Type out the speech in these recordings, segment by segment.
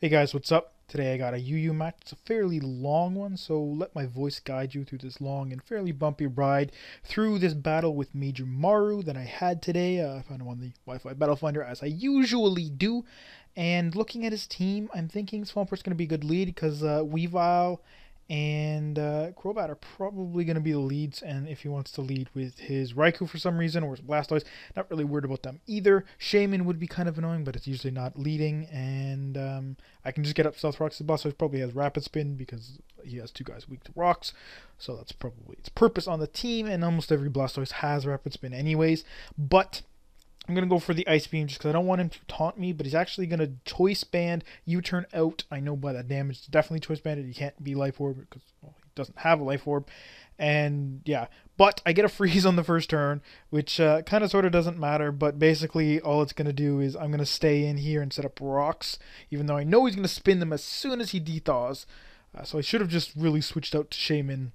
Hey guys, what's up? Today I got a UU match. It's a fairly long one, so let my voice guide you through this long and fairly bumpy ride through this battle with Major Maru that I had today. I found him on the Wi-Fi Battle Finder as I usually do. And looking at his team, I'm thinking Swampert's going to be a good lead because Weavile and Crobat are probably going to be the leads. And if he wants to lead with his Raikou for some reason or his Blastoise, not really worried about them either. Shaymin would be kind of annoying, but it's usually not leading. And I can just get up Stealth Rocks. The Blastoise probably has Rapid Spin because he has two guys weak to rocks. So that's probably its purpose on the team. And almost every Blastoise has Rapid Spin anyways. But I'm going to go for the Ice Beam just because I don't want him to taunt me, but he's actually going to Choice Band U-turn out. I know by that damage, it's definitely Choice Banded. He can't be Life Orb because well, he doesn't have a Life Orb. And yeah, but I get a freeze on the first turn, which kind of sort of doesn't matter, but basically all it's going to do is I'm going to stay in here and set up rocks, even though I know he's going to spin them as soon as he dethaws. So I should have just really switched out to Shaymin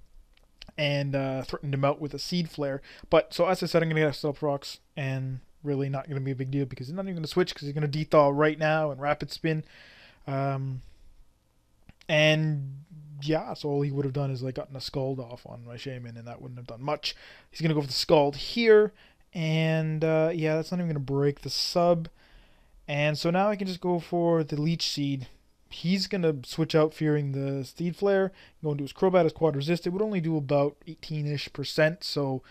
and threatened him out with a Seed Flare. But so as I said, I'm going to get up rocks and really not going to be a big deal because he's not even going to switch because he's going to dethaw right now and rapid spin. And yeah, so all he would have done is like gotten a Scald off on my Shaymin, and that wouldn't have done much. He's going to go for the Scald here, and yeah, that's not even going to break the sub. And so now I can just go for the Leech Seed. He's going to switch out fearing the Seed Flare, go into his Crobat as quad resist. It would only do about 18-ish%, so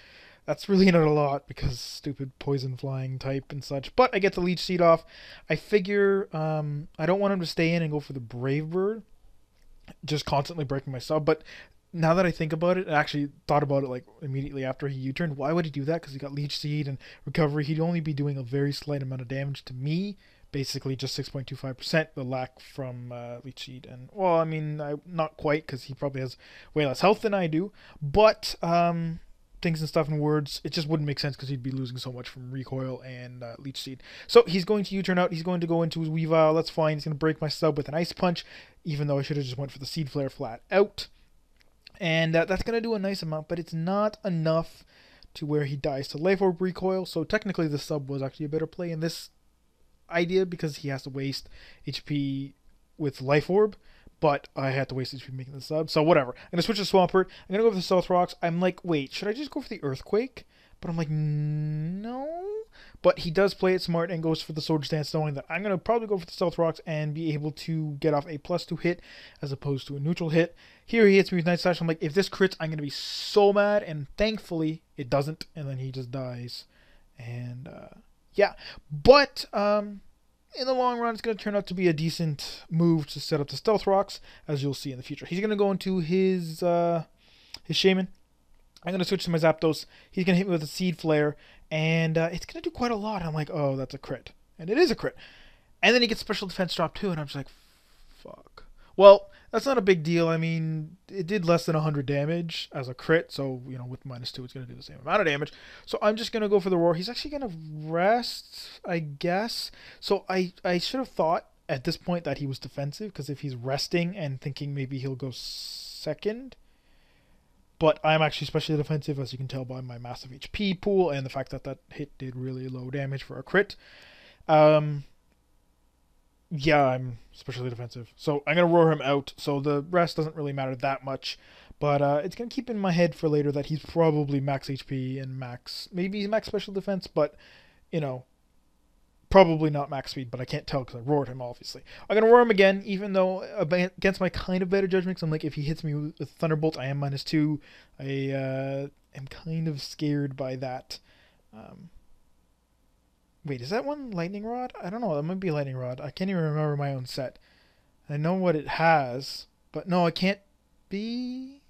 that's really not a lot because stupid poison flying type and such. But I get the Leech Seed off. I figure I don't want him to stay in and go for the Brave Bird, just constantly breaking my sub. But now that I think about it, I actually thought about it like immediately after he U-turned. Why would he do that? Because he got Leech Seed and Recovery. He'd only be doing a very slight amount of damage to me. Basically just 6.25%, the lack from Leech Seed. And, well, I mean, not quite because he probably has way less health than I do. But, things and stuff in words, it just wouldn't make sense because he'd be losing so much from Recoil and Leech Seed. So he's going to U-turn out. He's going to go into his Weavile. That's fine. He's going to break my sub with an Ice Punch, even though I should have just went for the Seed Flare flat out. And that's going to do a nice amount, but it's not enough to where he dies to Life Orb Recoil. So technically the sub was actually a better play in this idea because he has to waste HP with Life Orb. But I had to waste HP making the sub. So whatever. I'm going to switch to Swampert. I'm going to go for the Stealth Rocks. I'm like, wait, should I just go for the Earthquake? But I'm like, no. But he does play it smart and goes for the Swords Dance, knowing that I'm going to probably go for the Stealth Rocks and be able to get off a +2 hit as opposed to a neutral hit. Here he hits me with Night Slash. I'm like, if this crits, I'm going to be so mad. And thankfully, it doesn't. And then he just dies. And yeah. But in the long run, it's going to turn out to be a decent move to set up the Stealth Rocks, as you'll see in the future. He's going to go into his Shaymin. I'm going to switch to my Zapdos. He's going to hit me with a Seed Flare, and it's going to do quite a lot. I'm like, oh, that's a crit. And it is a crit. And then he gets Special Defense drop too, and I'm just like, fuck. Well, that's not a big deal. I mean, it did less than 100 damage as a crit, so, you know, with -2, it's going to do the same amount of damage. So I'm just going to go for the Roar. He's actually going to rest, I guess. So I should have thought at this point that he was defensive, because if he's resting and thinking maybe he'll go second. But I'm actually especially defensive, as you can tell by my massive HP pool and the fact that that hit did really low damage for a crit. Yeah, I'm especially defensive. So I'm going to roar him out. So the rest doesn't really matter that much. But it's going to keep in my head for later that he's probably max HP and max, maybe max special defense, but, you know, probably not max speed, but I can't tell because I roared him, obviously. I'm going to roar him again, even though against my kind of better judgment, because I'm like, if he hits me with Thunderbolt, I am -2. I am kind of scared by that. Wait, is that one Lightning Rod? I don't know. That might be Lightning Rod. I can't even remember my own set. I know what it has, but no, it can't be.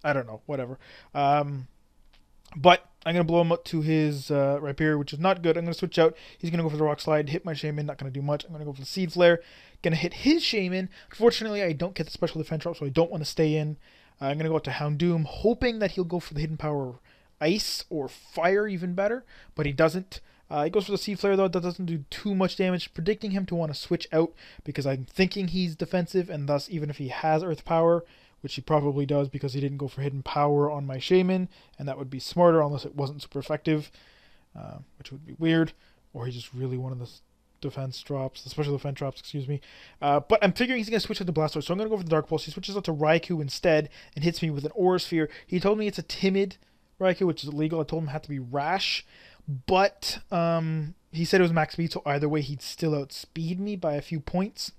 I don't know. Whatever. But I'm going to blow him up to his Rhyperior, which is not good. I'm going to switch out. He's going to go for the Rock Slide, hit my Shaymin. Not going to do much. I'm going to go for the Seed Flare. Going to hit his Shaymin. Unfortunately, I don't get the Special Defense drop, so I don't want to stay in. I'm going to go out to Houndoom, hoping that he'll go for the Hidden Power Ice or Fire, even better. But he doesn't. He goes for the Seed Flare, though. That doesn't do too much damage, predicting him to want to switch out because I'm thinking he's defensive, and thus, even if he has Earth Power, which he probably does because he didn't go for Hidden Power on my Shaymin, and that would be smarter unless it wasn't super effective, which would be weird, or he just really wanted defense drops, the special defense drops, excuse me. But I'm figuring he's going to switch out to Blastoise, so I'm going to go for the Dark Pulse. He switches out to Raikou instead and hits me with an Aura Sphere. He told me it's a timid Raikou, which is illegal. I told him it had to be rash, but he said it was max speed, so either way he'd still outspeed me by a few points.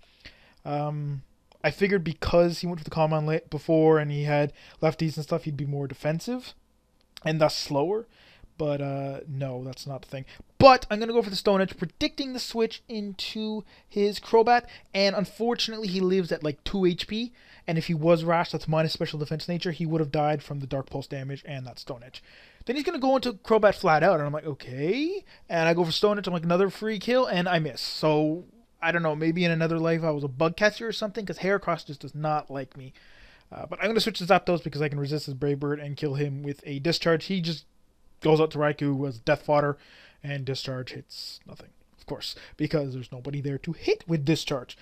I figured because he went for the Calm Mind late before and he had lefties and stuff, he'd be more defensive and thus slower. But no, that's not the thing. But I'm going to go for the Stone Edge, predicting the switch into his Crobat. And unfortunately, he lives at like 2 HP. And if he was rash, that's minus special defense nature, he would have died from the Dark Pulse damage and that Stone Edge. Then he's going to go into Crobat flat out. And I'm like, okay. And I go for Stone Edge. I'm like, another free kill. And I miss. So I don't know, maybe in another life I was a bug catcher or something, because Heracross just does not like me. But I'm going to switch to Zapdos because I can resist his Brave Bird and kill him with a Discharge. He just goes out to Raikou as Death Fodder, and Discharge hits nothing, of course, because there's nobody there to hit with Discharge.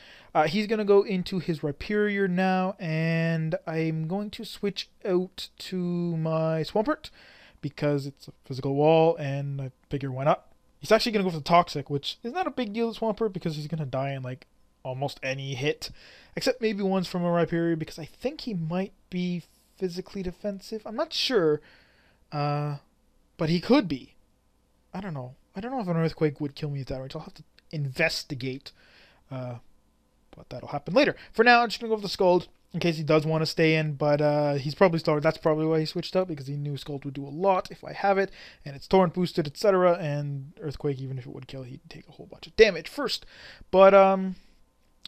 He's going to go into his Rhyperior now, and I'm going to switch out to my Swampert because it's a physical wall, and I figure why not. He's actually going to go for the Toxic, which is not a big deal to Swampert because he's going to die in like almost any hit, except maybe ones from a Rhyperior because I think he might be physically defensive. I'm not sure, but he could be. I don't know. I don't know if an Earthquake would kill me at that range. I'll have to investigate, but that'll happen later. For now, I'm just going to go for the Scald in case he does want to stay in, but he's probably started. That's probably why he switched out, because he knew Scald would do a lot if I have it, and it's Torrent boosted, etc., and Earthquake, even if it would kill, he'd take a whole bunch of damage first. But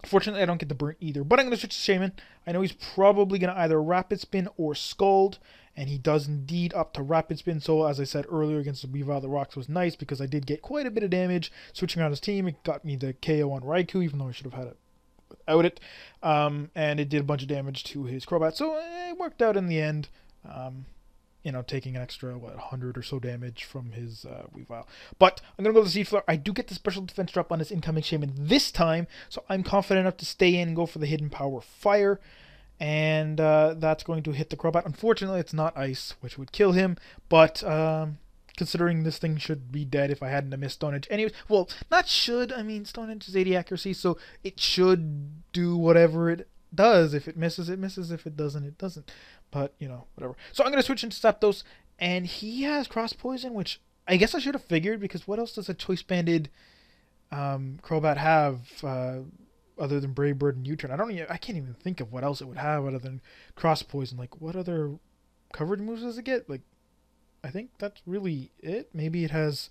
fortunately, I don't get the burn either. But I'm going to switch to Shaymin. I know he's probably going to either Rapid Spin or Scald, and he does indeed up to Rapid Spin. So, as I said earlier, against the Weavile, the Rocks was nice because I did get quite a bit of damage switching around his team. It got me the KO on Raikou, even though I should have had it without it. And it did a bunch of damage to his Crobat. So, it worked out in the end. You know, taking an extra, 100 or so damage from his Weavile. But I'm going to go to the Seed Flare. I do get the special defense drop on his incoming Shaymin this time, so I'm confident enough to stay in and go for the Hidden Power Fire. And that's going to hit the Crobat. Unfortunately, it's not Ice, which would kill him, but considering this thing should be dead if I hadn't missed Stone Edge. Anyways, well, not should. I mean, Stone Edge is 80 accuracy, so it should do whatever it does. If it misses, it misses. If it doesn't, it doesn't. But, you know, whatever. So I'm going to switch into Zapdos, and he has Cross Poison, which I guess I should have figured, because what else does a Choice Banded Crobat have other than Brave Bird and U-Turn? I can't even think of what else it would have other than Cross Poison. Like, what other coverage moves does it get? Like, I think that's really it. Maybe it has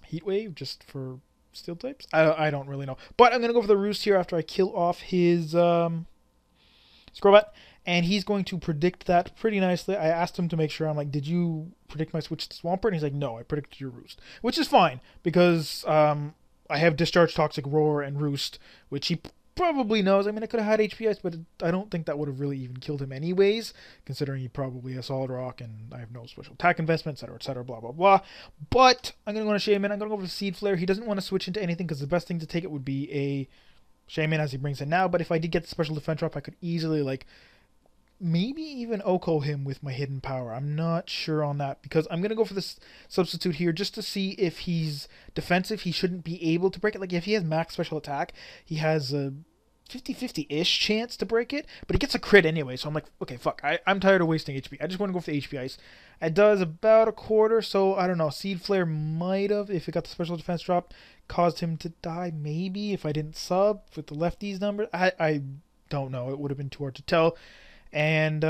Heat Wave just for Steel types. I don't really know. But I'm going to go for the Roost here after I kill off his Crobat. And he's going to predict that pretty nicely. I asked him to make sure. I'm like, did you predict my switch to Swampert? And he's like, no, I predicted your Roost. Which is fine, because I have Discharge, Toxic, Roar, and Roost, which he probably knows. I mean, I could have had HP Ice, but I don't think that would have really even killed him anyways, considering he probably has Solid Rock, and I have no special attack investment, etc., blah, blah, blah. But I'm going to go to Shaymin. I'm going to go for the Seed Flare. He doesn't want to switch into anything, because the best thing to take it would be a Shaymin as he brings in now. But if I did get the special defense drop, I could easily, like, maybe even Oko him with my Hidden Power. I'm not sure on that, because I'm going to go for this substitute here just to see if he's defensive. He shouldn't be able to break it. Like, if he has max special attack, he has a 50-50-ish chance to break it, but he gets a crit anyway, so I'm like, okay, fuck, I'm tired of wasting HP. I just want to go for the HP Ice. It does about a quarter, so I don't know. Seed Flare might have, if it got the special defense drop, caused him to die, maybe, if I didn't sub with the lefties number. I don't know. It would have been too hard to tell. And,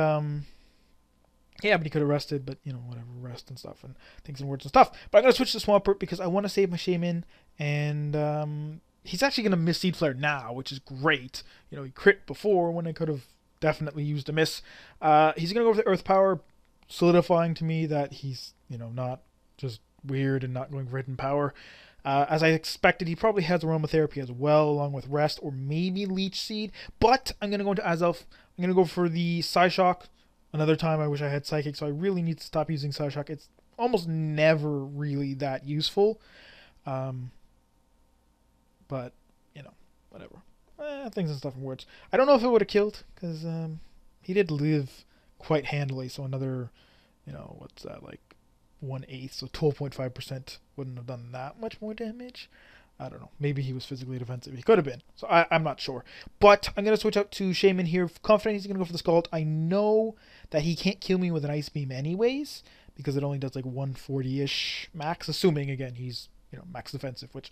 yeah, but he could have rested, but, you know, whatever, rest and stuff, and things and words and stuff. But I'm going to switch to Swampert because I want to save my Shaymin, and, he's actually going to miss Seed Flare now, which is great. You know, he crit before when I could have definitely used a miss. He's going to go for the Earth Power, solidifying to me that he's, you know, not just weird and not going for Hidden Power. As I expected, he probably has Aromatherapy as well, along with Rest or maybe Leech Seed. But I'm going to go into Azelf. I'm going to go for the Psyshock. Another time I wish I had Psychic, so I really need to stop using Psyshock. It's almost never really that useful. But, you know, whatever. Things and stuff and words. I don't know if it would have killed, because he did live quite handily. So another, you know, what's that, like 1/8, so 12.5% wouldn't have done that much more damage. I don't know. Maybe he was physically defensive. He could have been. So I'm not sure. But I'm going to switch out to Shaymin here. Confident he's going to go for the Scald. I know that he can't kill me with an Ice Beam anyways, because it only does like 140-ish max, assuming, again, he's, max defensive, which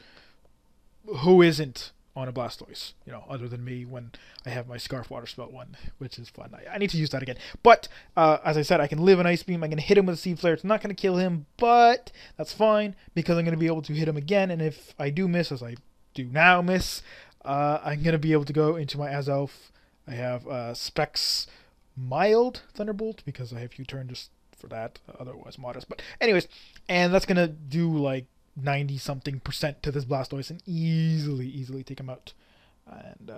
who isn't on a Blastoise, other than me when I have my Scarf Water Spout one, which is fun. I need to use that again. But, as I said, I can live an Ice Beam. I'm going to hit him with a Seed Flare. It's not going to kill him, but that's fine because I'm going to be able to hit him again. And if I do miss, as I do now miss, I'm going to be able to go into my Azelf. I have Specs Mild Thunderbolt because I have U-Turn just for that, otherwise modest. But anyways, and that's going to do like 90-something% to this Blastoise and easily take him out. And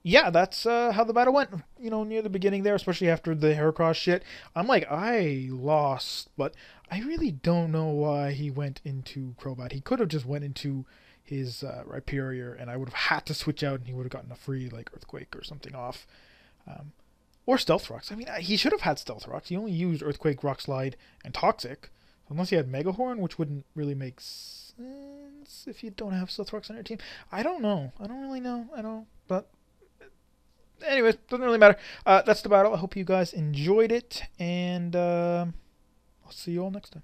yeah, that's how the battle went. Near the beginning there, especially after the Heracross shit, I'm like, I lost, but I really don't know why he went into Crobat. He could have just went into his Rhyperior, and I would have had to switch out, and he would have gotten a free like Earthquake or something off. Or Stealth Rocks. I mean, he should have had Stealth Rocks. He only used Earthquake, Rock Slide, and Toxic. Unless he had Mega Horn, which wouldn't really make sense if you don't have Stealth Rocks on your team. I don't know. I don't really know. I don't. But anyways, doesn't really matter. That's the battle. I hope you guys enjoyed it. And I'll see you all next time.